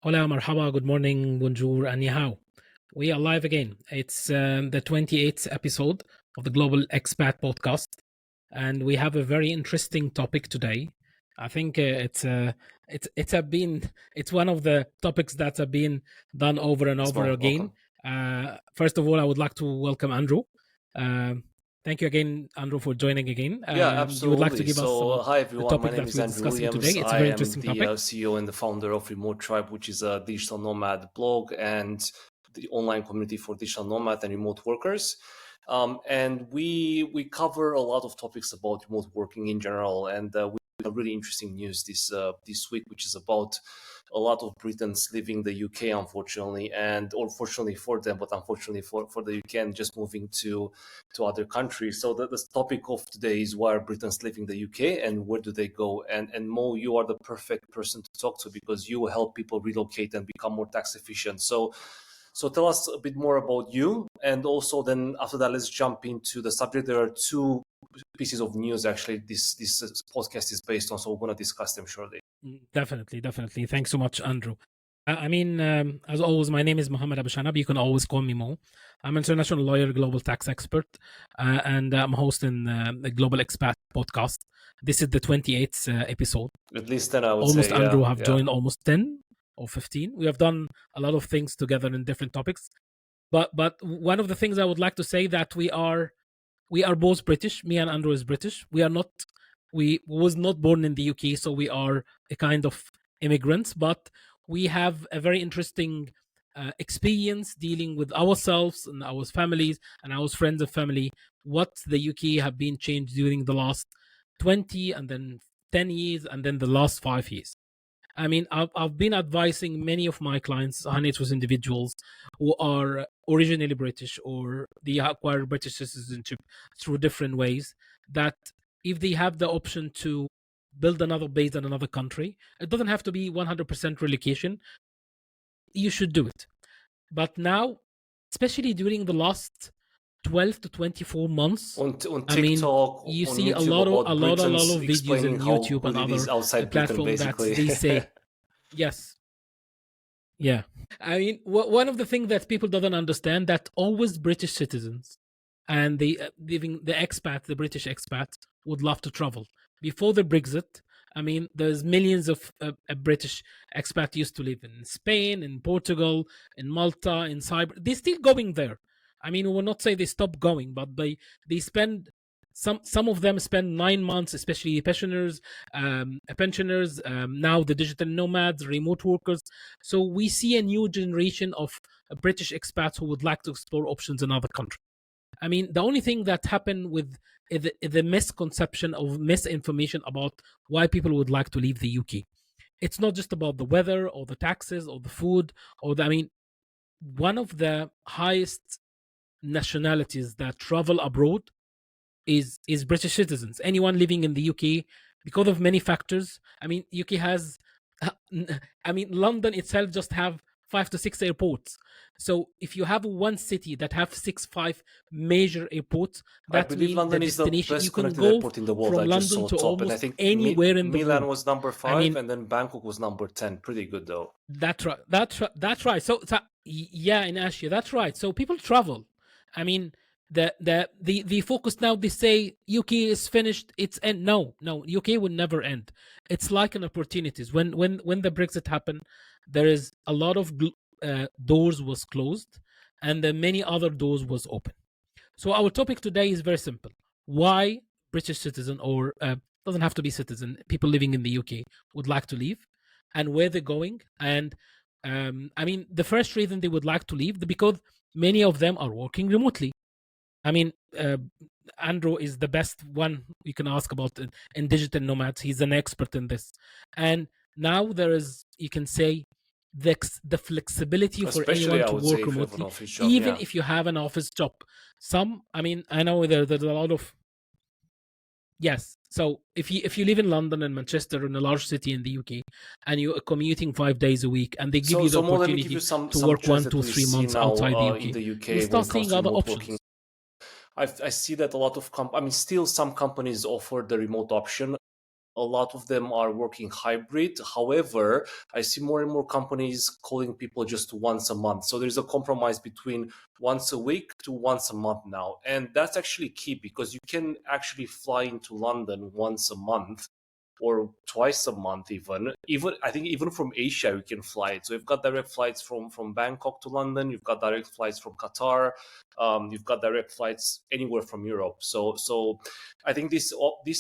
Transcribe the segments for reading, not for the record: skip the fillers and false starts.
Hola, marhaba, good morning, bonjour, and ni hao. We are live again. It's the 28th episode of the Global Expat podcast, and we have a very interesting topic today. I think it's one of the topics that have been done over and over again. First of all, I would like to welcome Andrew. Thank you again, Andrew, for joining again. Yeah, absolutely. You would like to give us So, about hi the everyone. topic My name that is we're Andrew discussing Williams. today. It's a I very am interesting the topic. CEO and the founder of Remote Tribe, which is a digital nomad blog and the online community for digital nomad and remote workers. And we cover a lot of topics about remote working in general, and we have really interesting news this week, which is about a lot of Britons leaving the UK, unfortunately, or fortunately for them, but unfortunately for the UK, and just moving to other countries. So the topic of today is why are Britons leaving the UK and where do they go? And Mo, you are the perfect person to talk to because you help people relocate and become more tax efficient. So tell us a bit more about you, and also then after that, let's jump into the subject. There are two pieces of news actually this podcast is based on, so we're going to discuss them shortly. Definitely. Thanks so much, Andrew. As always, my name is Mohamed Aboshanab. You can always call me Mo. I'm an international lawyer, global tax expert, and I'm hosting the Global Expat podcast. This is the 28th episode. At least 10, I would almost say. Andrew have joined almost 10 or 15. We have done a lot of things together in different topics. But one of the things I would like to say that we are both British. Me and Andrew is British. We was not born in the UK, so we are a kind of immigrants, but we have a very interesting experience dealing with ourselves and our families and our friends and family, what the UK have been changed during the last 20 and then 10 years and then the last 5 years. I mean, I've been advising many of my clients, high-net-worth individuals who are originally British or they acquire British citizenship through different ways, that if they have the option to build another base in another country, it doesn't have to be 100% relocation. You should do it. But now, especially during the last 12 to 24 months, on TikTok, I mean, you see YouTube, a lot of videos on YouTube and other platforms that they say, yes. Yeah. I mean, one of the things that people don't understand, that always British citizens and the British expat would love to travel. Before the Brexit, I mean, there's millions of British expat used to live in Spain, in Portugal, in Malta, in Cyprus. They're still going there. I mean, we will not say they stop going, but they spend some of them spend 9 months, especially pensioners, now the digital nomads, remote workers. So we see a new generation of British expats who would like to explore options in other countries. I mean, the only thing that happened with the misconception of misinformation about why people would like to leave the UK. It's not just about the weather or the taxes or the food I mean, one of the highest nationalities that travel abroad is British citizens. Anyone living in the UK, because of many factors. I mean, UK has, I mean, London itself just have 5 to 6 airports. So if you have one city that have 5 major airports, that means London the is the destination best you can connected go airport in the world. from I just London saw to top, and I almost think anywhere in the Milan world. was number 5, I mean, and then Bangkok was number 10. Pretty good though. That's right. So yeah, in Asia, that's right. So people travel. I mean, the focus now, they say UK is finished, it's end. No, UK will never end. It's like an opportunities. When the Brexit happened, there is a lot of doors was closed and then many other doors was open. So our topic today is very simple: why British citizen, or doesn't have to be citizen, people living in the UK would like to leave, and where they're going. And I mean, the first reason they would like to leave, because many of them are working remotely. I mean, Andrew is the best one you can ask about in digital nomads. He's an expert in this. And now there is, you can say, the flexibility for anyone to work remotely, even if you have an office job. I mean, I know there's a lot of, yes. So if you live in London and Manchester, in a large city in the UK, and you're commuting 5 days a week, and they give you the opportunity to work 1 to 3 months outside the UK, you start seeing other options. I see that a lot of still some companies offer the remote option. a lot of them are working hybrid. However, I see more and more companies calling people just once a month. So there's a compromise between once a week to once a month now. And that's actually key, because you can actually fly into London once a month or twice a month. Even I think even from Asia you can fly it. So you've got direct flights from Bangkok to London, you've got direct flights from Qatar, you've got direct flights anywhere from Europe. So I think this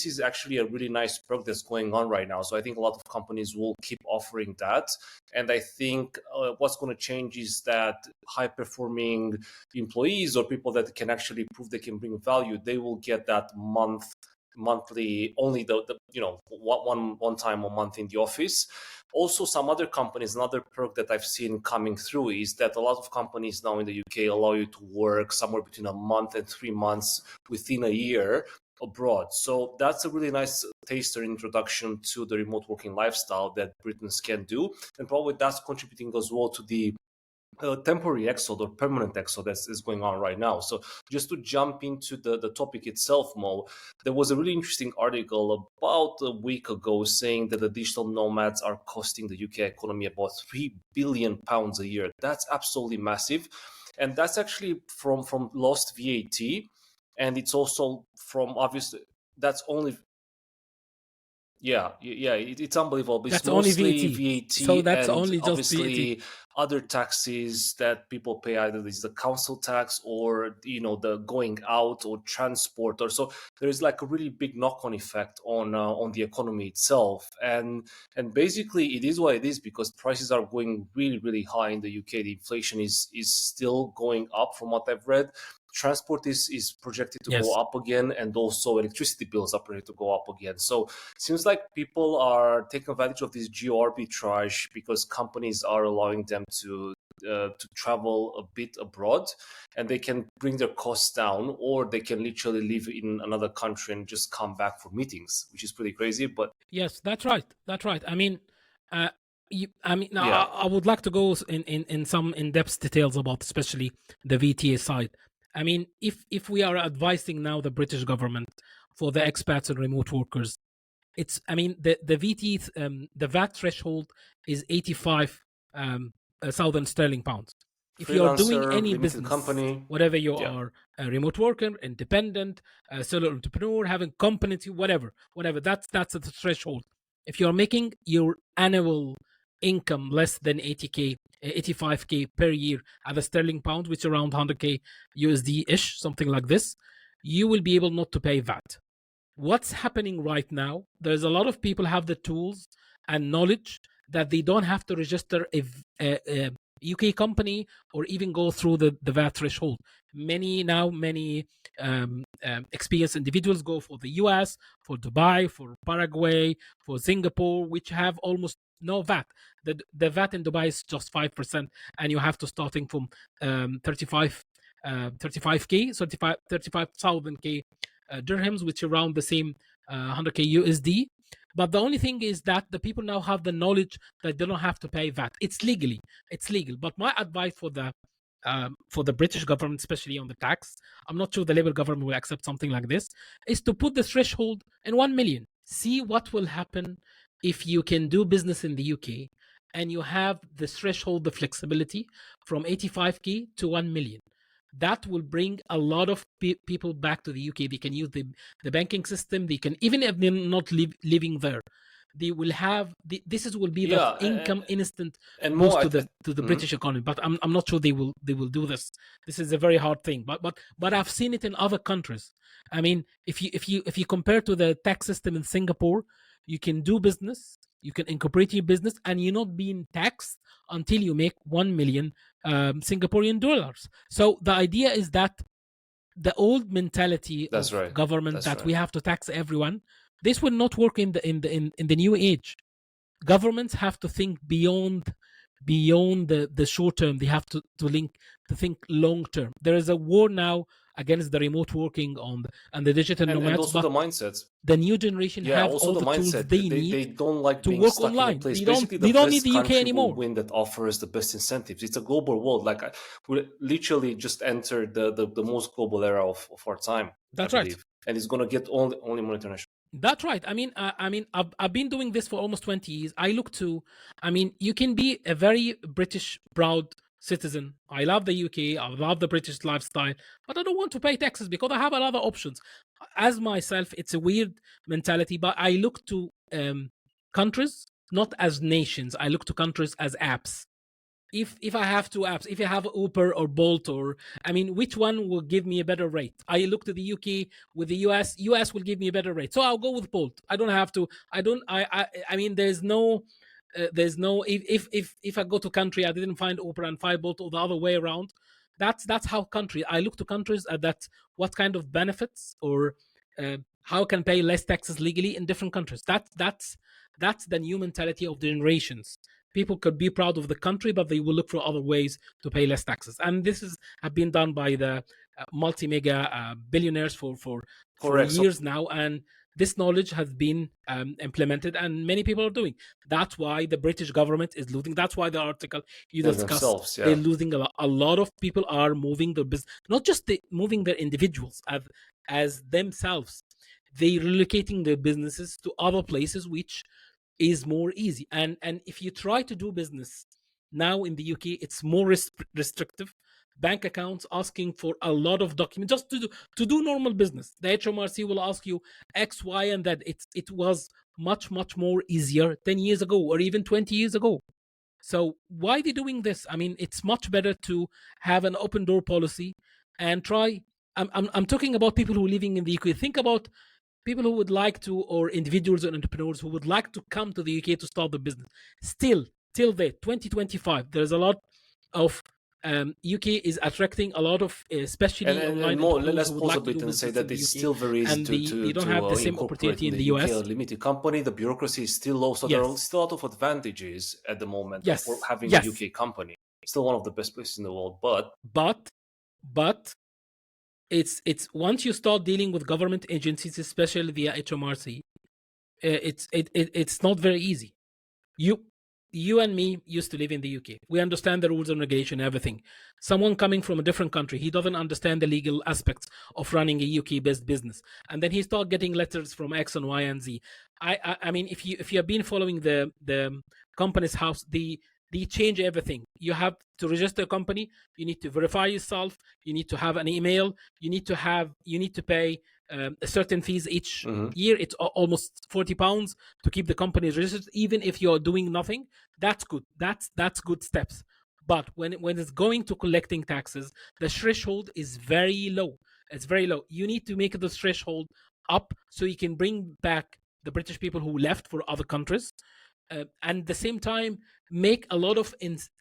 is actually a really nice perk that's going on right now. So I think a lot of companies will keep offering that. And I think what's going to change is that high performing employees or people that can actually prove they can bring value, they will get that monthly, only the one time a month in the office. Also, some other companies, another perk that I've seen coming through is that a lot of companies now in the UK allow you to work somewhere between a month and 3 months within a year abroad. So that's a really nice taster introduction to the remote working lifestyle that Britons can do, and probably that's contributing as well to the temporary exode or permanent exode that is going on right now. So just to jump into the topic itself, Mo, there was a really interesting article about a week ago saying that the digital nomads are costing the UK economy about £3 billion a year. That's absolutely massive. And that's actually from lost VAT. And it's also from, obviously, that's only, it's unbelievable. It's That's only mostly VAT. So VAT that's and only just VAT. obviously other taxes that people pay, either it's the council tax or the going out or transport, or so there's like a really big knock-on effect on the economy itself. And basically it is what it is, because prices are going really, really high in the UK. The inflation is still going up from what I've read. Transport is projected to go Yes. up again, and also electricity bills are projected to go up again. So it seems like people are taking advantage of this geo arbitrage, because companies are allowing them to travel a bit abroad, and they can bring their costs down, or they can literally live in another country and just come back for meetings, which is pretty crazy. But Yes, that's right. That's right. I mean, uh, yeah, I would like to go in some in-depth details about especially the VTA side. I mean, if we are advising now the British government for the expats and remote workers, it's, I mean, the VAT threshold is 85 thousand sterling pounds. If you're doing freelancer, any limited business, company. whatever you Yeah, are, a remote worker, independent, a solo entrepreneur, having company, whatever, that's the threshold. If you're making your annual income less than 80k, 85k per year at the sterling pound, which is around 100k USD ish, something like this, you will be able not to pay VAT. What's happening right now, there's a lot of people have the tools and knowledge that they don't have to register a UK company or even go through the VAT threshold. Many experienced individuals go for the US, for Dubai, for Paraguay, for Singapore, which have almost no VAT. The VAT in Dubai is just 5%, and you have to starting from 35k, 35,000k dirhams, which are around the same 100k USD. But the only thing is that the people now have the knowledge that they don't have to pay VAT. It's legal. But my advice for the British government, especially on the tax, I'm not sure the Labour government will accept something like this, is to put the threshold in 1 million. See what will happen if you can do business in the UK and you have the threshold, the flexibility from 85k to 1 million. That will bring a lot of people back to the UK. They can use the banking system. They can, even if they're not living there, they will have will be the yeah, income instant and boost more. to the British economy. But I'm not sure they will do this. This is a very hard thing. But I've seen it in other countries. I mean, if you compare to the tax system in Singapore, you can do business, you can incorporate your business, and you're not being taxed until you make 1 million Singaporean dollars. So the idea is that the old mentality That's of right. government That's that right. we have to tax everyone, this will not work in the new age. Governments have to think beyond the short term. They have to think long term. There is a war now against the remote working and the digital And nomads, also but the mindset. the new generation Yeah, have also all the the tools mindset. they They need don't like to being work stuck in a online. place. Basically, the They don't need best the UK country will anymore. win that offers the best incentives. It's a global world. Like we literally just entered the most global era of our time, I That's right. believe, and it's gonna get only more international. That's right. I've been doing this for almost 20 years. I look to, you can be a very British proud citizen. I love the UK. I love the British lifestyle, but I don't want to pay taxes because I have a lot of options. As myself, it's a weird mentality, but I look to countries not as nations. I look to countries as apps. If I have two apps, if I have Uber or Bolt, or which one will give me a better rate? I look to the UK with the US. US will give me a better rate, so I'll go with Bolt. I don't have to. I don't. I mean, there's no. If I go to country, I didn't find Uber and find Bolt, or the other way around. That's how country. I look to countries at that. What kind of benefits or how can pay less taxes legally in different countries. That's the new mentality of the generations. People could be proud of the country, but they will look for other ways to pay less taxes. And this is have been done by the multi mega billionaires for Correct. So years now, and this knowledge has been implemented, and many people are doing. That's why the British government is losing. That's why the article you discussed, themselves, they're yeah. losing a lot of people are moving their business, not just moving their individuals as themselves. They relocating their businesses to other places, which is more easy. And if you try to do business now in the UK, it's more restrictive. Bank accounts asking for a lot of documents just to do normal business. The HMRC will ask you X, Y, and that. It was much more easier 10 years ago or even 20 years ago. So why are they doing this? It's much better to have an open door policy and try. I'm talking about people who are living in the UK. Think about people who would like to, or individuals and entrepreneurs who would like to come to the UK to start the business. Still, till there, 2025, there's a lot of UK is attracting a lot of, especially And online more, entrepreneurs let's who would pause a like to bit do and say business in that the it's UK, still very easy and they don't have the same incorporate opportunity in in the the UK a US. limited company. The bureaucracy is still low, so there are Yes, still a lot of advantages at the moment for yes, having a yes, UK company. Still one of the best places in the world, but but but it's once you start dealing with government agencies, especially via HMRC, it's not very easy. you you and me used to live in the UK. We understand the rules and regulation, everything. Someone coming from a different country, he doesn't understand the legal aspects of running a UK based business, and then he start getting letters from X and Y and Z. I mean, if you have been following the company's house, they change everything. You have to register a company, you need to verify yourself, you need to have an email, you need to pay a certain fees each mhm. year. It's almost £40 to keep the company registered, even if you're doing nothing. That's good. That's good steps. But when it's going to collecting taxes, the threshold is very low. It's very low. You need to make the threshold up so you can bring back the British people who left for other countries, and at the same time make a lot of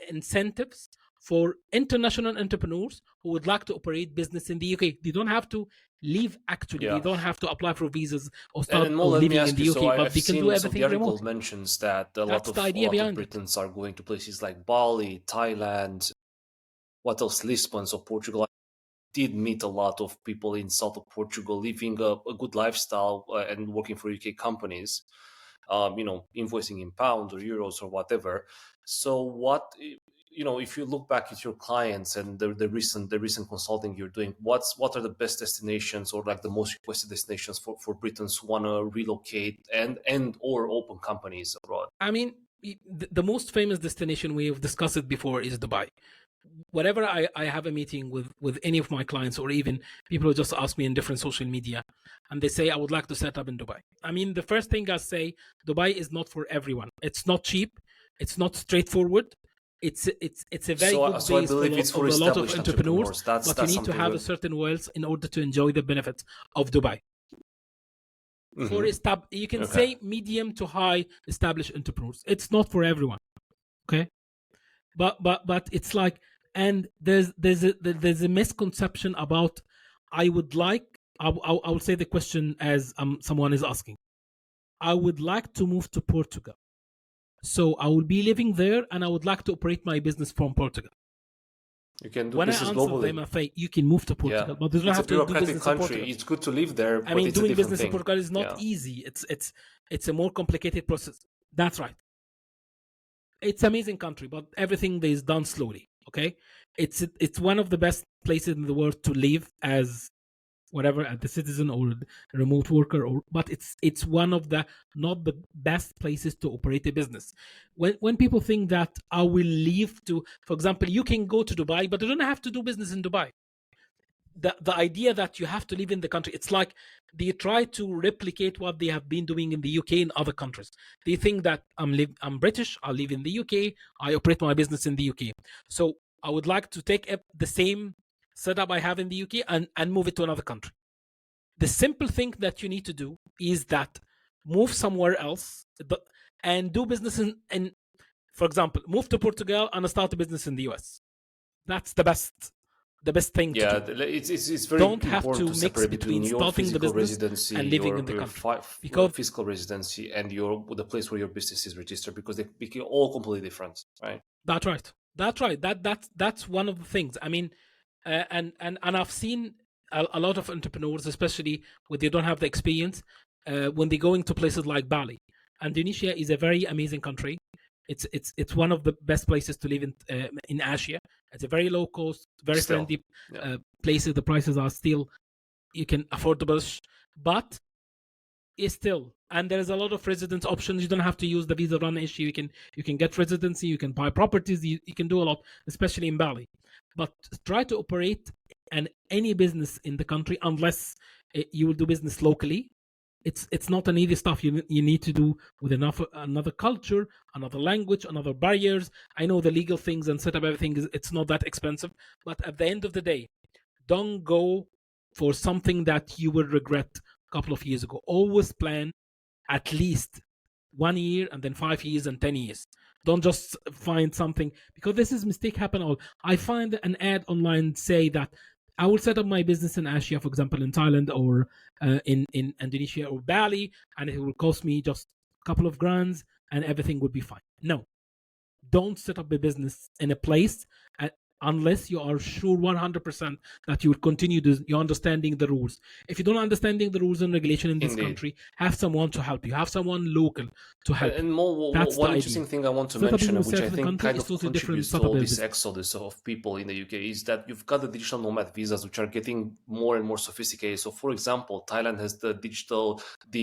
incentives for international entrepreneurs who would like to operate business in the UK. They don't have to leave. Actually, they Yeah. don't have to apply for visas or And start then Mo, or let me living in ask the you. So UK, but I've they can do seen some of the everything article remotely. mentions that a lot That's the of idea behind it. Britons are going to places like Bali, Thailand, what else, Lisbon, so Portugal. I did meet a lot of people in south of Portugal living a good lifestyle and working for UK companies. Invoicing in pounds or euros or whatever. So if you look back at your clients and the recent consulting you're doing, what are the best destinations or like the most requested destinations for Britons who want to relocate and or open companies abroad? I mean, the most famous destination we've discussed it before is Dubai. Whenever I have a meeting with any of my clients, or even people who just ask me in different social media, and they say I would like to set up in Dubai. The first thing I say, Dubai is not for everyone. It's not cheap. It's not straightforward. It's a very So, good so I base believe it's for of a lot of established entrepreneurs, entrepreneurs. That's but you that's need to something have a that. certain wealth in order to enjoy the benefits of Dubai. For Hmm. you can Okay. say medium to high established entrepreneurs. It's not for everyone. Okay, but it's like, and there's a misconception about. I would like. I will say the question as someone is asking. I would like to move to Portugal, so I will be living there, and I would like to operate my business from Portugal. You can do When I business answer them, globally. I say you can move to Yeah. Portugal, but you don't It's a have to do bureaucratic business in country. Portugal. It's good to live there, but it's a Doing different business in thing. Portugal is not Yeah. easy. It's a more complicated process. That's right. It's an amazing country, but everything is done slowly. Okay, it's one of the best places in the world to live as whatever, at the citizen or the remote worker, or but it's one of the not the best places to operate a business. When people think that I will leave to, for example, you can go to Dubai, but you don't have to do business in Dubai. The idea that you have to live in the country, it's like they try to replicate what they have been doing in the UK in other countries. They think that I'm British, I live in the UK, I operate my business in the UK. So I would like to take the same setup I have in the UK and move it to another country. The simple thing that you need to do is that move somewhere else and do business in, for example, move to Portugal and start a business in the US. That's the best thing to Yeah, do. it's very Don't have important to to mix separate between between your starting the physical business residency, and living in the country, because physical residency, and the place where your business is registered, because they become all completely different, right? that's right. That's right. That's one of the things. I mean, and I've seen a lot of entrepreneurs, especially when they don't have the experience, when they go into places like Bali. Indonesia is a very amazing country. It's one of the best places to live in Asia. It's a very low cost, very Still, friendly yeah. places. The prices are still you can affordable, but is still, and there's a lot of residence options. You don't have to use the visa run issue. You can get residency, you can buy properties, you can do a lot, especially in Bali. But try to operate any business in the country unless you will do business locally. It's not an easy stuff. You need to do with another culture, another language, another barriers. I know the legal things and set up everything it's not that expensive, but at the end of the day, don't go for something that you will regret a couple of years ago. Always plan at least 1 year and then 5 years and 10 years. Don't just find something, because this is mistake happen all. I find an ad online say that I will set up my business in Asia, for example, in Thailand or in Indonesia or Bali, and it will cost me just a couple of grands and everything would be fine. No, don't set up a business in a place unless you are sure 100% that you will continue you understanding the rules. If you don't understanding the rules and regulation in this Indeed. country, have someone to help you, have someone local to help you. And That's the one idea. interesting thing I want to Set up mention, in a which I certain think country kind is of totally different contributes to setup all a this business. exodus of people in the UK, is that you've got the digital nomad visas, which are getting more and more sophisticated. So, for example, Thailand has the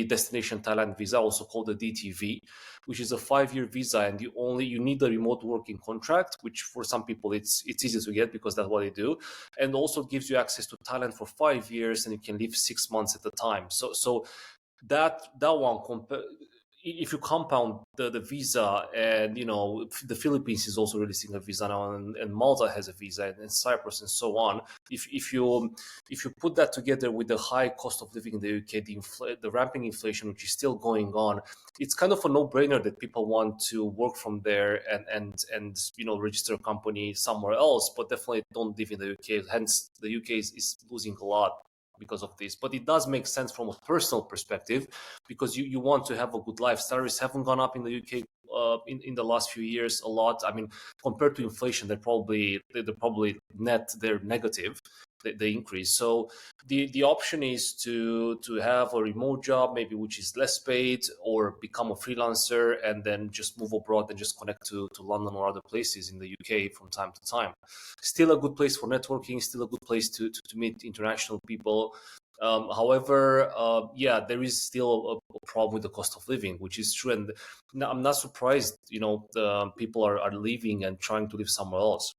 destination Thailand visa, also called the DTV, which is a 5-year visa, and you need a remote working contract, which for some people it's easy to get because that's what they do, and also gives you access to Thailand for 5 years, and you can live 6 months at a time. So that one if you compound the visa, and the Philippines is also releasing a visa now, and Malta has a visa, and Cyprus, and so on. If you put that together with the high cost of living in the UK, the ramping inflation which is still going on, it's kind of a no-brainer that people want to work from there and register a company somewhere else, but definitely don't live in the UK. Hence, the UK is losing a lot because of this. But it does make sense from a personal perspective, because you want to have a good life. Salaries haven't gone up in the UK in the last few years a lot. I mean, compared to inflation, they're probably they're negative, the increase. So the option is to have a remote job, maybe, which is less paid, or become a freelancer and then just move abroad and just connect to London or other places in the UK from time to time. Still a good place for networking, still a good place to meet international people. However, there is still a problem with the cost of living, which is true. And I'm not surprised, the people are leaving and trying to live somewhere else.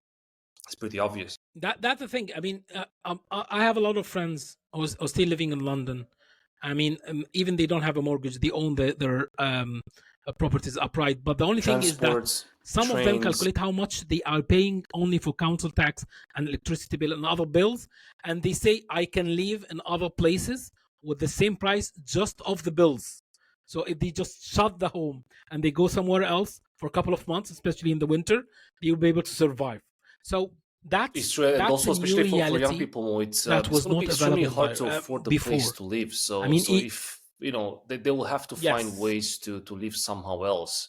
It's pretty obvious. That's the thing. I mean, I have a lot of friends who are still living in London. I mean, even they don't have a mortgage, they own their properties upright. But the only thing is that Transports, some of them trains. calculate how much they are paying only for council tax and electricity bill and other bills, and they say I can live in other places with the same price just of the bills. So if they just shut the home and they go somewhere else for a couple of months, especially in the winter, they'll be able to survive. So It's that's true, and that's a also new especially for young reality people, it's that it's was going to be not extremely available hard to afford the place before. to live. I So mean, if they will have to find yes, ways to live somehow else.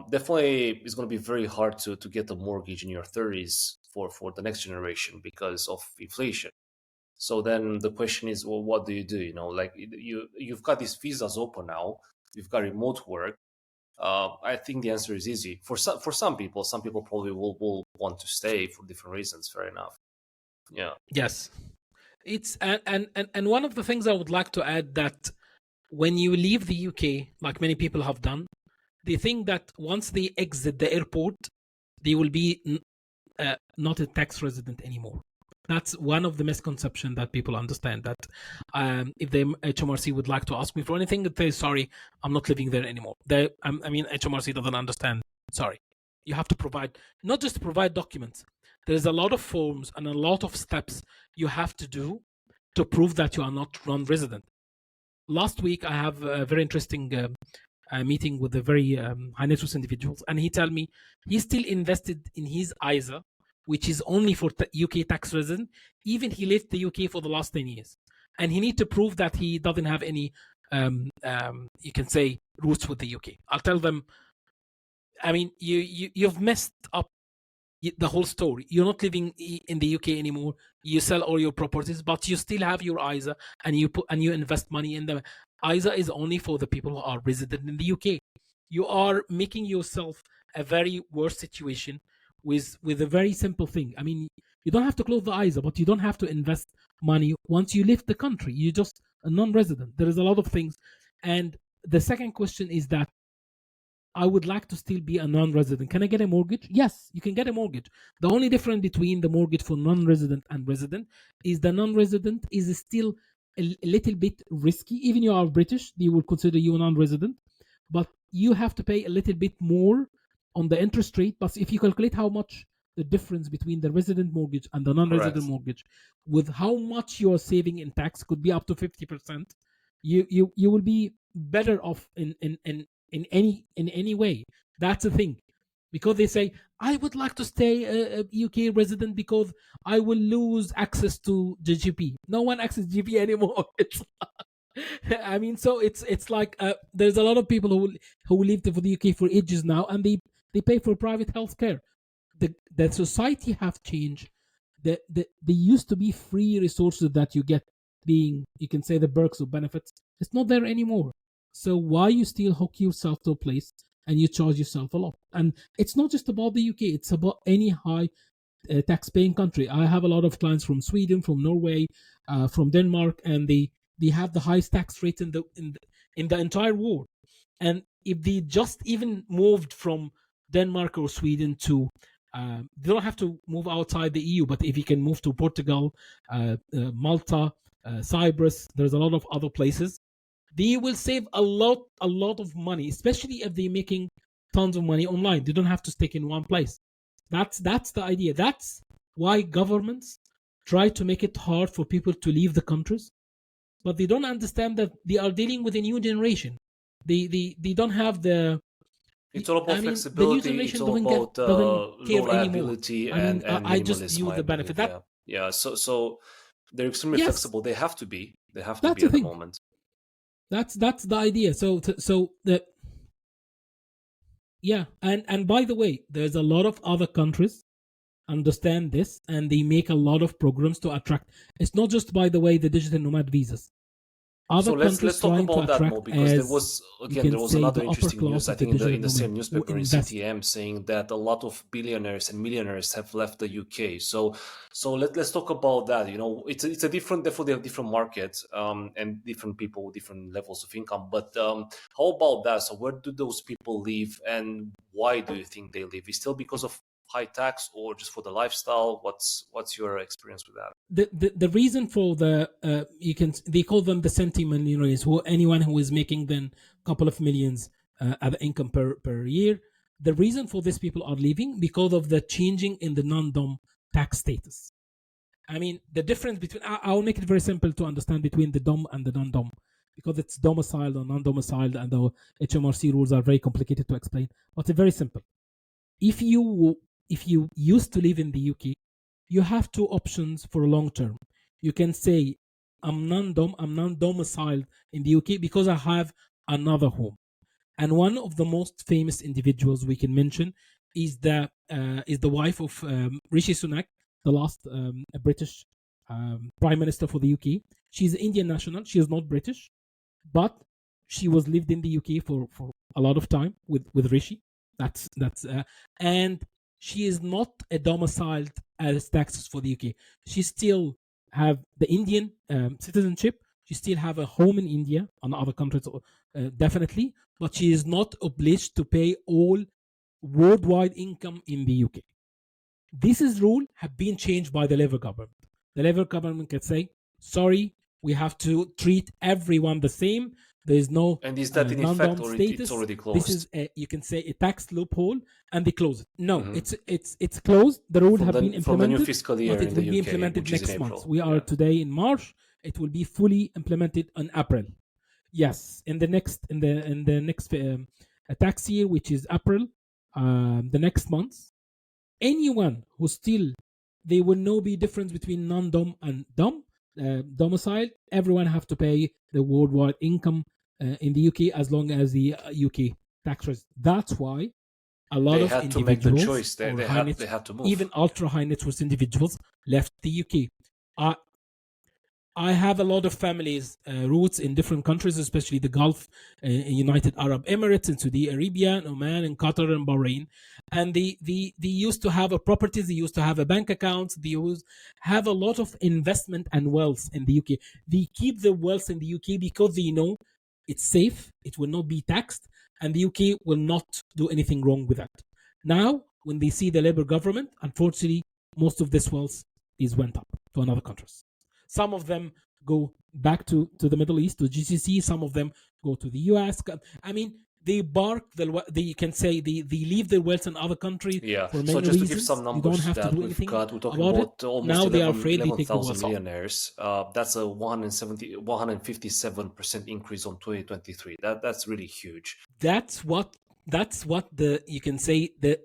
Definitely, it's going to be very hard to get a mortgage in your 30s for the next generation because of inflation. So then the question is, well, what do you do? Like you've got these visas open now, you've got remote work. I think the answer is easy for some people. Some people probably will want to stay for different reasons. Fair enough. Yeah. yes. It's and one of the things I would like to add, that when you leave the UK, like many people have done, they think that once they exit the airport, they will be not a tax resident anymore. That's one of the misconceptions that people understand. That if the HMRC would like to ask me for anything, they say, sorry, I'm not living there anymore. I mean, HMRC doesn't understand. Sorry, you have to provide, not just provide documents. There's a lot of forms and a lot of steps you have to do to prove that you are not non-resident. Last week, I have a very interesting meeting with a very high net worth individuals, and he told me he's still invested in his ISA, which is only for UK tax resident. Even he left the UK for the last 10 years, and he need to prove that he doesn't have any, you can say, roots with the UK. I'll tell them, I mean, you've messed up the whole story. You're not living in the UK anymore. You sell all your properties, but you still have your ISA, and you invest money in the ISA. Is only for the people who are resident in the UK. You are making yourself a very worse situation with a very simple thing. I mean, you don't have to close the ISA, but you don't have to invest money once you leave the country. You're just a non-resident. There is a lot of things. And the second question is that I would like to still be a non-resident. Can I get a mortgage? Yes, you can get a mortgage. The only difference between the mortgage for non-resident and resident is the non-resident is still a little bit risky. Even you are British, they will consider you a non-resident, but you have to pay a little bit more on the interest rate. But if you calculate how much the difference between the resident mortgage and the non-resident Correct. mortgage, with how much you are saving in tax, could be up to 50%. You will be better off in any way. That's the thing, because they say I would like to stay a UK resident because I will lose access to the GP. No one accesses GP anymore. It's I mean, so it's like there's a lot of people who lived for the UK for ages now, and they pay for private healthcare. The society have changed. There used to be free resources that you get, being, you can say, the perks or benefits. It's not there anymore. So why you still hook yourself to a place and you charge yourself a lot? And it's not just about the UK, it's about any high tax-paying country. I have a lot of clients from Sweden, from Norway, from Denmark, and they have the highest tax rate in the entire world. And if they just even moved from Denmark or Sweden to they don't have to move outside the EU, but if you can move to Portugal, Malta, Cyprus, there's a lot of other places, they will save a lot of money, especially if they're making tons of money online. They don't have to stick in one place. That's the idea. That's why governments try to make it hard for people to leave the countries, but they don't understand that they are dealing with a new generation. They don't have the. It's all about I mean, the new flexibility. It's generation all about doesn't low care anymore. liability I mean, and I just minimalism, view I the believe. benefit. That, Yeah, yeah. So they're extremely yes, flexible. They have to be. They have to that's be the at the thing. moment. That's the idea. So the yeah, and by the way, there's a lot of other countries understand this, and they make a lot of programs to attract. It's not just, by the way, the digital nomad visas. So Other let's countries talk trying to about that more, attract, because there as was, you again, can there was say, another the upper interesting class news, I of the think, in digital the same nomad who newspaper in invest. CTM, saying that a lot of billionaires and millionaires have left the UK. So let's talk about that. You know, it's a different, therefore they have different markets, and different people with different levels of income. But how about that? So where do those people live, and why do you think they live? Is still because of high tax, or just for the lifestyle? What's your experience with that? The reason for the they call them the centimillionaires, who anyone who is making then a couple of millions at income per year. The reason for these people are leaving because of the changing in the non-dom tax status. I mean, the difference between, I'll make it very simple to understand, between the dom and the non-dom, because it's domiciled or non-domiciled, and the HMRC rules are very complicated to explain. But it's very simple. If you used to live in the UK, you have two options for a long term. You can say, I'm non-domiciled in the UK because I have another home. And one of the most famous individuals we can mention is the wife of Rishi Sunak, the last British Prime Minister for the UK. She's Indian national. She is not British, but she was lived in the UK for a lot of time with Rishi. That's and she is not a domiciled as taxes for the UK. She's still have the Indian citizenship, she still have a home in India and other countries, definitely, but she is not obliged to pay all worldwide income in the UK. This is rule have been changed by the Labour government. The Labour government can say, sorry, we have to treat everyone the same. There is no And is that in effect non-dom already? status. It's already This is closed. you can say a tax loophole, and they close it. No, Mhm. it's closed. The rule have been from the new implemented, fiscal year but it in will the be UK, implemented which is in next month. April. We are Yeah. today in March. It will be fully implemented in April. Yes, in the next tax year, which is April, the next month. Anyone who still, there will no be difference between non-dom and dom domicile. Everyone have to pay the worldwide income in the UK as long as the UK tax rate. That's why a lot They of had to make the individuals choice. They, or they high had net, they had to move. even ultra high net worth individuals left the UK. I have a lot of families roots in different countries, especially the Gulf, United Arab Emirates, and Saudi Arabia, and Oman, and Qatar, and Bahrain. And they used to have a properties, they used to have a bank accounts, they used have a lot of investment and wealth in the UK. They keep the wealth in the UK because they know it's safe, it will not be taxed, and the UK will not do anything wrong with that. Now, when they see the Labour government, unfortunately, most of this wealth is went up to another countries. Some of them go back to the Middle East, to GCC. Some of them go to the US. I mean, they they can say they leave their wealth in other countries Yeah. for So many just to give some reasons. You don't numbers have to that do we've anything got, we're talking about it. about almost Now they are afraid they take the 11,000 wealth off. millionaires. That's a 157% increase on 2023. That's really huge. That's what the you can say the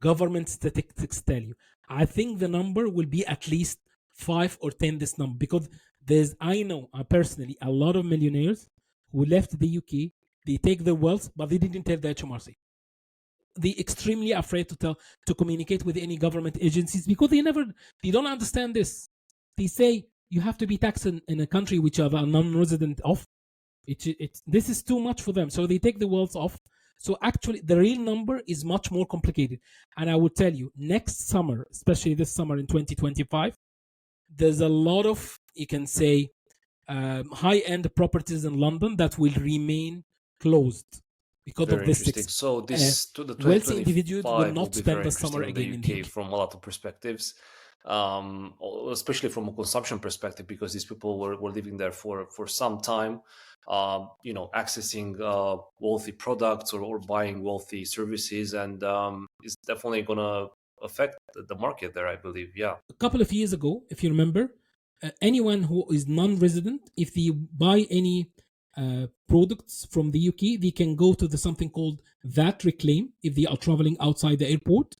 government statistics tell you. I think the number will be at least 5 or 10 this number, because I know personally a lot of millionaires who left the UK. They take their wealth, but they didn't tell the HMRC. They extremely afraid to communicate with any government agencies because they don't understand this. They say you have to be taxed in a country which are a non-resident of. This is too much for them, so they take the wealth off. So actually, the real number is much more complicated. And I will tell you, next summer, especially this summer in 2025, there's a lot of, you can say, high-end properties in London that will remain closed because Very of this. interesting. So this to the Wealthy individuals will 2025 will not be spend very the summer interesting in the again in the UK UK. from a lot of perspectives, especially from a consumption perspective, because these people were living there for some time, accessing wealthy products or buying wealthy services, and it's definitely going to affect the market there, I believe. Yeah. A couple of years ago, if you remember, anyone who is non-resident, if they buy any products from the UK, they can go to something called VAT reclaim. If they are traveling outside the airport,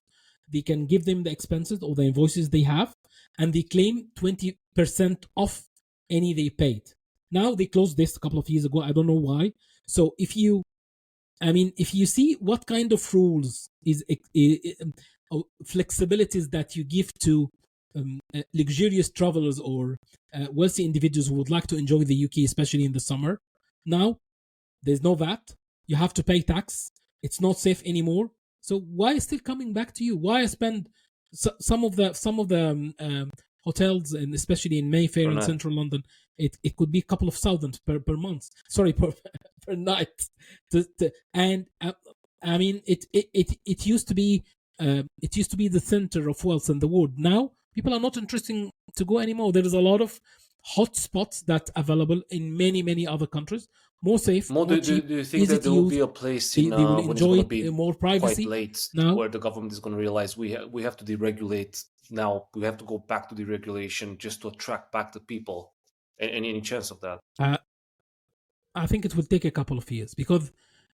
they can give them the expenses or the invoices they have, and they claim 20% off any they paid. Now they closed this a couple of years ago. I don't know why. So if you see what kind of rules flexibilities that you give to luxurious travelers or wealthy individuals who would like to enjoy the UK, especially in the summer. Now there's no VAT. You have to pay tax. It's not safe anymore. So why is still coming back to you? Why spend some of the hotels, and especially in Mayfair and Central London, it could be a couple of thousand per month. Sorry, per night. And I mean, it used to be the center of wealth in the world. Now people are not interested to go anymore. There is a lot of hot spots that available in many other countries, more safe, more cheap, do you think easy that to there will use. be a place in They will when it's going enjoy to be more quite privacy. late Now, where the government is going to realize we have to deregulate now? We have to go back to deregulation just to attract back the people. Any chance of that? I think it will take a couple of years because,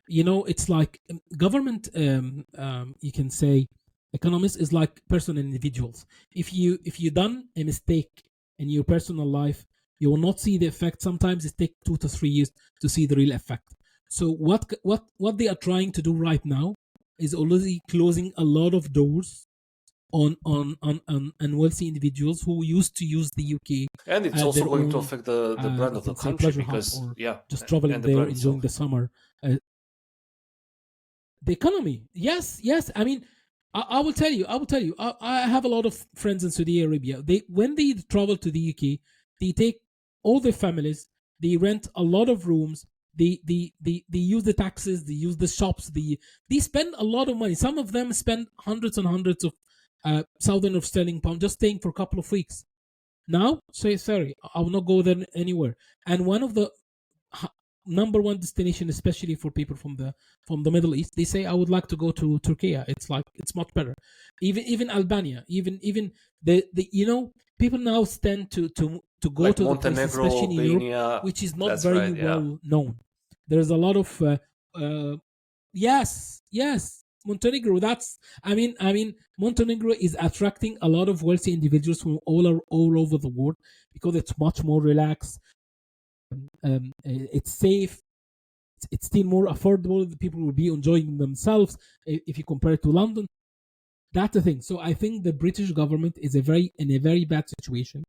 it's like government. You can say economists is like personal individuals. If you done a mistake in your personal life, you will not see the effect. Sometimes it takes 2 to 3 years to see the real effect. So what they are trying to do right now is already closing a lot of doors on wealthy individuals who used to use the UK And it's as also their going to own, affect the brand you of the can say, country pleasure hub, because or yeah, just traveling and the there, brand enjoying itself. the summer. The economy, yes. I mean, I will tell you. I will tell you. I have a lot of friends in Saudi Arabia. They when they travel to the UK, they take all their families. They rent a lot of rooms. They use the taxis. They use the shops. They spend a lot of money. Some of them spend hundreds and hundreds of thousand of sterling pound just staying for a couple of weeks. Now, say sorry, I will not go there anywhere. And one of the number one destination, especially for people from the Middle East, they say I would like to go to Turkey. It's like it's much better. Even Albania, even the people now tend to go Like to the places, Montenegro, especially in Europe, Albania. which is not That's very right. Yeah. well known. There's a lot of yes, Montenegro. I mean, Montenegro is attracting a lot of wealthy individuals from all over the world because it's much more relaxed. It's safe. It's still more affordable. The people will be enjoying themselves if you compare it to London. That's the thing. So I think the British government is in a very bad situation,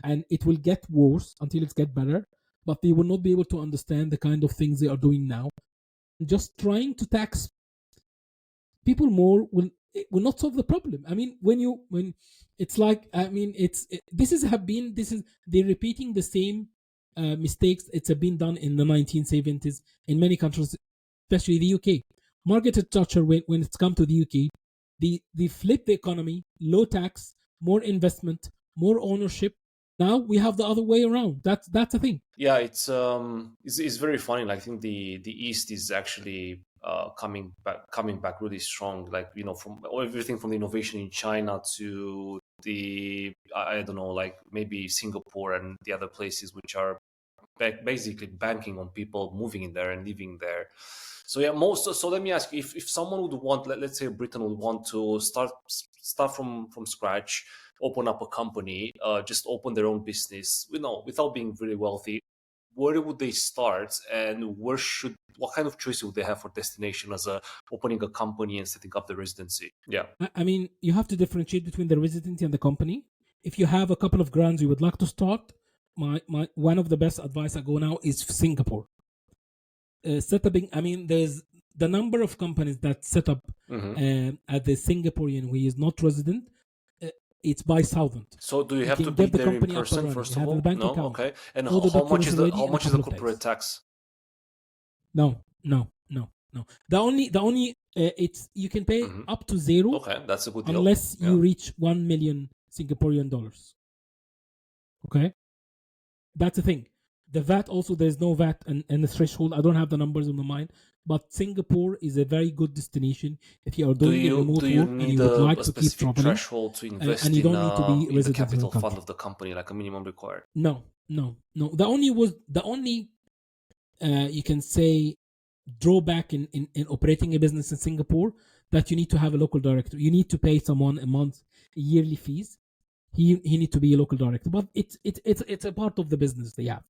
and it will get worse until it gets better. But they will not be able to understand the kind of things they are doing now. Just trying to tax people more will not solve the problem. I mean, when it's like, I mean, this is they're repeating the same mistakes. It's been done in the 1970s in many countries, especially the UK. Margaret Thatcher, when it's come to the UK, they flip the economy, low tax, more investment, more ownership. Now we have the other way around. That's the thing. Yeah, it's very funny. Like, I think the East is actually coming back really strong. Like, from everything from the innovation in China to the I don't know, like maybe Singapore and the other places which are basically banking on people moving in there and living there. So yeah, so let me ask you, if someone would want, let's say Britain would want to start from scratch, open up a company, just open their own business, without being really wealthy, where would they start, and what kind of choice would they have for destination as opening a company and setting up the residency? Yeah. I mean, you have to differentiate between the residency and the company. If you have a couple of grants you would like to start, my one of the best advice I go now is Singapore. Setting, I mean, there's the number of companies that set up at the Singaporean who is not resident. It's by thousand. So do you have to can be get the there in company up and person running. first You of have the all? bank No, account, okay. And all the how much documents is the ready how in a much is the couple of corporate days. tax? No. The only it's you can pay up to zero Okay, that's a good deal. unless Yeah. you reach 1 million Singaporean dollars. Okay, that's the thing. The VAT also, there's no VAT and the threshold. I don't have the numbers in my mind, but Singapore is a very good destination if you are Do doing a you remote do you work and need you would like a to keep specific traveling, threshold to invest and you don't need to be in the resident in the capital fund country. of the company, like a minimum required? No. The only you can say drawback in operating a business in Singapore, that you need to have a local director. You need to pay someone a month yearly fees. He need to be a local director, but it's a part of the business they have.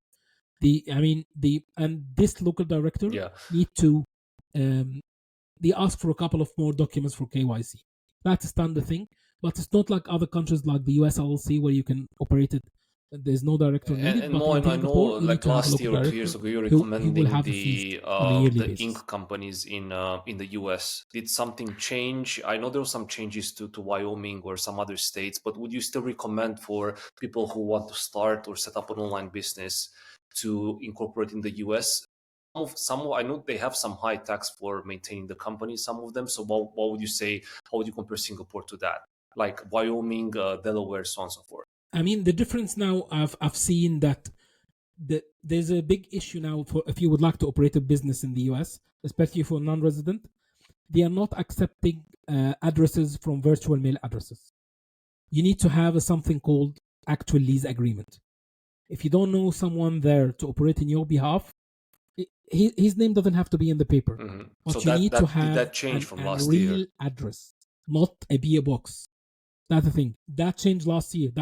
This local director Yeah. need to they ask for a couple of more documents for KYC. That's a standard thing, but it's not like other countries like the US LLC where you can operate it. There's no director needed, And but more, in and I know, Singapore you need like to have a last local year or two director years ago, you're who will recommending have the fees on a yearly the basis. ink companies in the US. Did something change? I know there were some changes to Wyoming or some other states, but would you still recommend for people who want to start or set up an online business to incorporate in the US? I know they have some high tax for maintaining the company, some of them. So what would you say? How would you compare Singapore to that? Like Wyoming, Delaware, so on and so forth. I mean, the difference now, I've seen that there's a big issue now for if you would like to operate a business in the US, especially for non-resident. They are not accepting addresses from virtual mail addresses. You need to have something called actual lease agreement. If you don't know someone there to operate in your behalf, his name doesn't have to be in the paper, but So you need to did have that change from a last real year? address, not a PO box. That's the thing. That changed last year.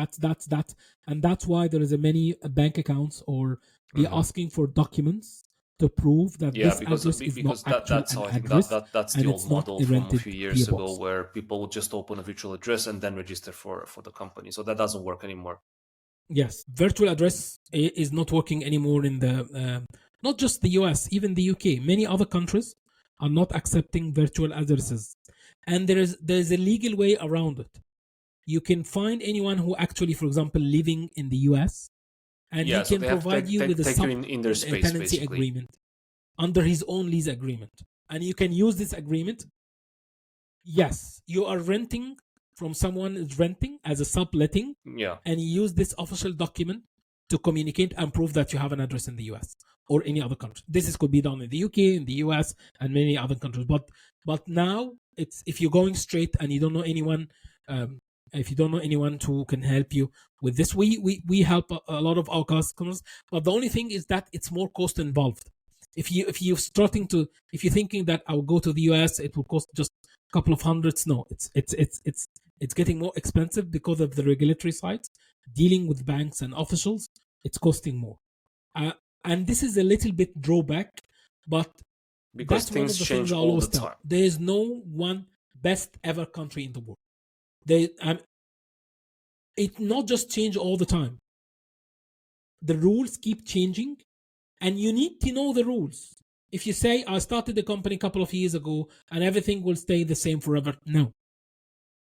And that's why there is a many bank accounts or they're asking for documents to prove that Yeah, this address is not actually that's an how I think address that's the and old it's not model a from a rented few PO years ago, box. where people would just open a virtual address and then register for the company. So that doesn't work anymore. Yes, virtual address is not working anymore in the not just the US, even the UK. Many other countries are not accepting virtual addresses. and there's a legal way around it. You can find anyone who actually, for example, living in the US, and he So can they have to provide you with a take you in their space, tenancy basically. agreement under his own lease agreement, and you can use this agreement. Yes, you are renting from someone is renting as a subletting, and you use this official document to communicate and prove that you have an address in the US or any other country. This could be done in the UK, in the US, and many other countries. But now it's, if you're going straight and you don't know anyone, if you don't know anyone who can help you with this, we help a lot of our customers. But the only thing is that it's more cost involved. If you're thinking that I'll go to the US, it will cost just a couple of hundreds. No, it's getting more expensive because of the regulatory side. Dealing with banks and officials, it's costing more. And this is a little bit drawback, but because that's one of things the change things I all always the tell. time. There is no one best ever country in the world. It not just change all the time. The rules keep changing, and you need to know the rules. If you say, I started the company a couple of years ago and everything will stay the same forever, no.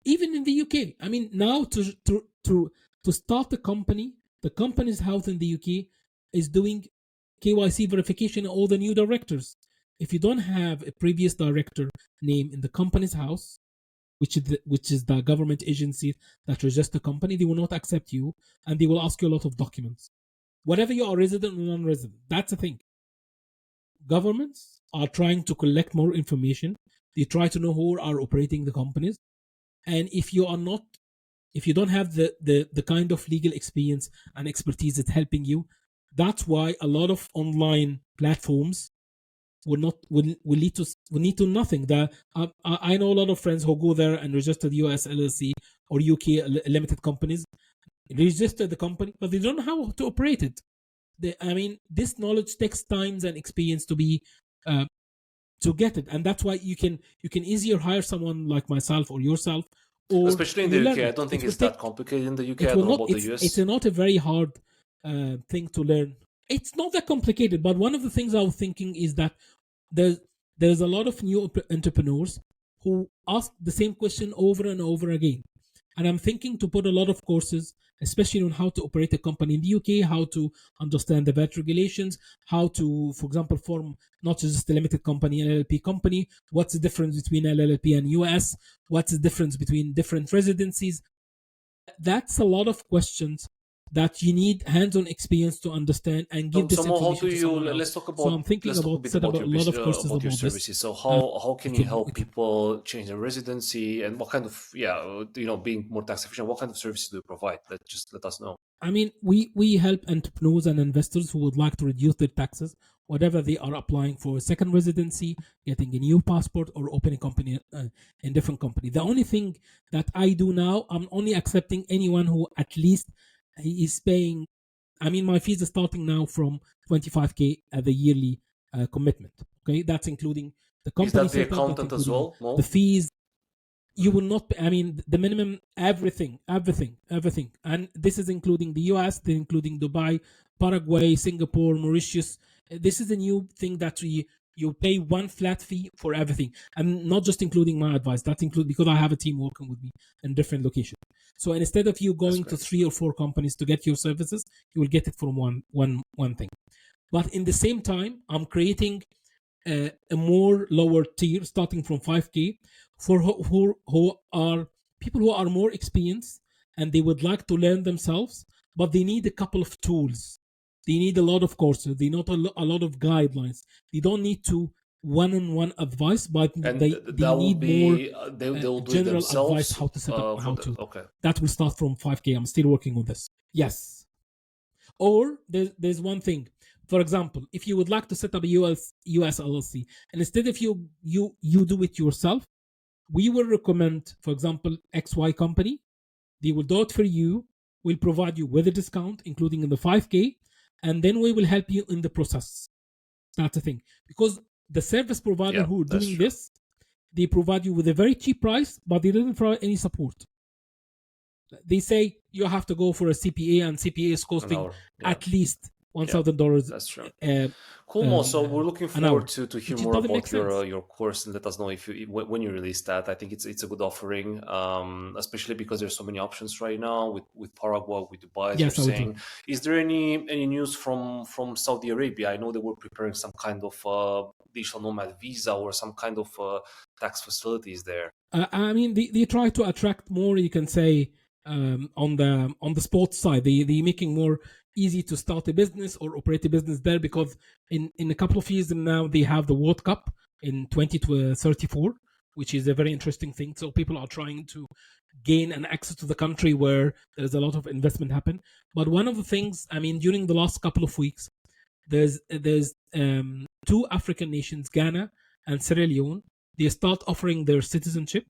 Even in the UK, I mean, now to start a company, the company's house in the UK is doing KYC verification of all the new directors. If you don't have a previous director name in the company's house, which is the government agency that register the company, they will not accept you, and they will ask you a lot of documents. Whatever you are resident or non-resident, that's the thing. Governments are trying to collect more information. They try to know who are operating the companies, and if you don't have the kind of legal experience and expertise that's helping you, that's why a lot of online platforms will lead to nothing. I know a lot of friends who go there and register the US LLC or UK limited companies, register the company, but they don't know how to operate it. This knowledge takes time and experience to get it, and that's why you can easier hire someone like myself or yourself, or especially in the UK. I don't think it's that complicated in the UK. I don't know about the US. It's not a very hard thing to learn. It's not that complicated, but one of the things I was thinking is that there's a lot of new entrepreneurs who ask the same question over and over again. And I'm thinking to put a lot of courses, especially on how to operate a company in the UK, how to understand the VAT regulations, how to, for example, form not just a limited company, an LLP company, what's the difference between LLP and US, what's the difference between different residencies. That's a lot of questions that you need hands-on experience to understand and give this information to someone else. Let's talk about. So I'm thinking about setting up a lot of courses about your services. this. So how can you help people change their residency, and what kind of being more tax efficient? What kind of services do you provide? Let us know. We help entrepreneurs and investors who would like to reduce their taxes, whatever they are applying for a second residency, getting a new passport, or opening a company in different company. The only thing that I do now, I'm only accepting anyone who at least he is paying. My fees are starting now from 25K at the yearly commitment. Okay, that's including the company. Is that the accountant as well? No? The fees. You will not. The minimum, everything, and this is including the US, including Dubai, Paraguay, Singapore, Mauritius. This is a new thing that you pay one flat fee for everything, and not just including my advice. That includes, because I have a team working with me in different locations. So instead of you going to 3 or 4 companies to get your services, you will get it from one thing. But in the same time, I'm creating a more lower tier, starting from 5K, for who are people who are more experienced and they would like to learn themselves, but they need a couple of tools. They need a lot of courses. They need a lot of guidelines. They don't need to one-on-one advice, but they need more general advice how to set up, That will start from 5K. I'm still working on this. Yes. Or there's one thing. For example, if you would like to set up a US LLC, and instead of you do it yourself, we will recommend, for example, XY company. They will do it for you. We'll provide you with a discount, including in the 5K, and then we will help you in the process. That's the thing. Because the service provider who are doing this, they provide you with a very cheap price, but they didn't provide any support. They say you have to go for a CPA, and CPA is costing at least $1,000. That's true. Cool, Mo. So we're looking forward to hear which more doesn't about make sense. your course, and let us know if you when you release that. I think it's a good offering, especially because there's so many options right now with Paraguay, with Dubai, as Yes, I you're will do. saying. Is there any news from Saudi Arabia? I know they were preparing some kind of digital nomad visa or some kind of tax facilities there. I mean, they try to attract more. You can say on the sports side, they making more easy to start a business or operate a business there, because in a couple of years from now they have the World Cup in 2034, which is a very interesting thing. So people are trying to gain an access to the country where there's a lot of investment happen. But one of the things, I mean, during the last couple of weeks, there's two African nations, Ghana and Sierra Leone. They start offering their citizenship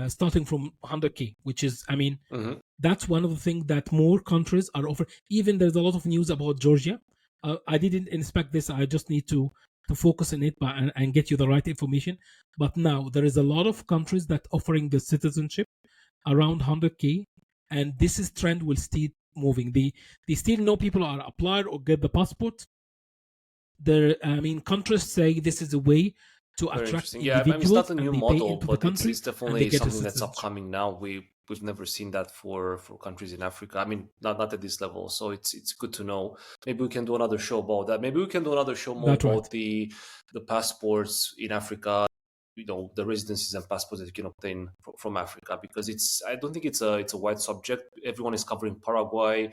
starting from 100K, which is, I mean, that's one of the things that more countries are offering. Even there's a lot of news about Georgia. I didn't inspect this. I just need to focus on it and get you the right information. But now there is a lot of countries that offering the citizenship around 100K, and this is trend will still moving. They still know people are applied or get the passport. There, I mean, countries say this is a way to Very attract interesting. Yeah, I mean, it's not individuals, a new and they pay model, into the but it's country and they definitely get a something that's citizenship. upcoming now. We've never seen that for countries in Africa. I mean, not at this level. So it's good to know. Maybe we can do another show about that. Maybe we can do another show more That's right. about the passports in Africa. You know, the residencies and passports that you can obtain from Africa, because I don't think it's a wide subject. Everyone is covering Paraguay,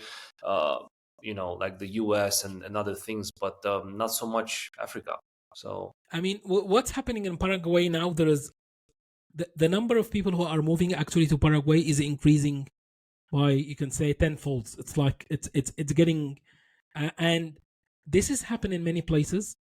you know, like the US and other things, but not so much Africa. So I mean, what's happening in Paraguay now? There is the number of people who are moving actually to Paraguay is increasing by, you can say, tenfold. It's like it's getting, and this is happening in many places.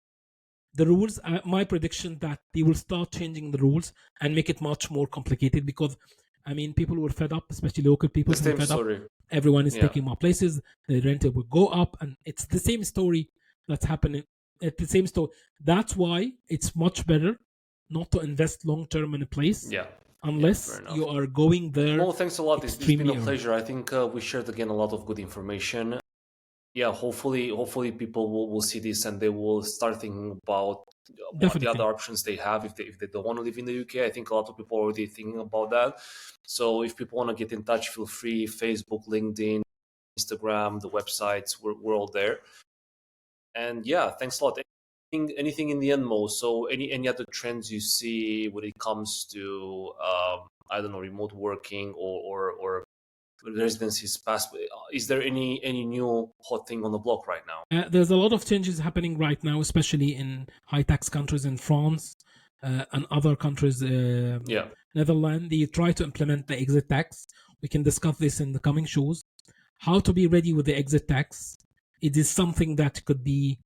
The rules, my prediction that they will start changing the rules and make it much more complicated, because I mean, people were fed up, especially local people the were same fed up. story. Everyone is Yeah. taking more places. The rental will go up, and it's the same story that's happening. It's the same story. That's why it's much better not to invest long term in a place Yeah. unless fair enough. you are going there. Mo, thanks a lot. It's been Extremely a early. pleasure. I think we shared again a lot of good information. Yeah, hopefully people will see this and they will start thinking about what the Definitely. other options they have if they don't want to live in the UK. I think a lot of people are already thinking about that. So if people want to get in touch, feel free. Facebook, LinkedIn, Instagram, the websites, we're all there. And yeah, thanks a lot. Anything in the end, Mo? So any other trends you see when it comes to I don't know, remote working or residencies past? Is there any new hot thing on the block right now? There's a lot of changes happening right now, especially in high tax countries in France and other countries. Yeah. Netherlands, they try to implement the exit tax. We can discuss this in the coming shows. How to be ready with the exit tax. It is something that could be.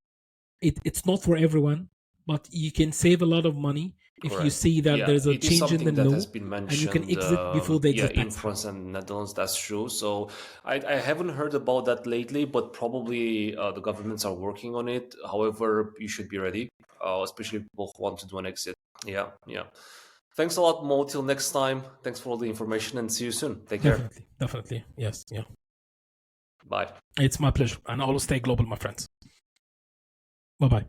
It's not for everyone, but you can save a lot of money if you Correct. see that Yeah, there's a it is change in the something that law, has been and you can mentioned. exit before the Yeah, exit in tax. France and Netherlands, that's true. So I haven't heard about that lately, but probably the governments are working on it. However, you should be ready, especially people who want to do an exit. Yeah, yeah. Thanks a lot, Mo. Till next time. Thanks for all the information and see you soon. Take care. Definitely. Yes, yeah. Bye. It's my pleasure. And always stay global, my friends. Bye bye.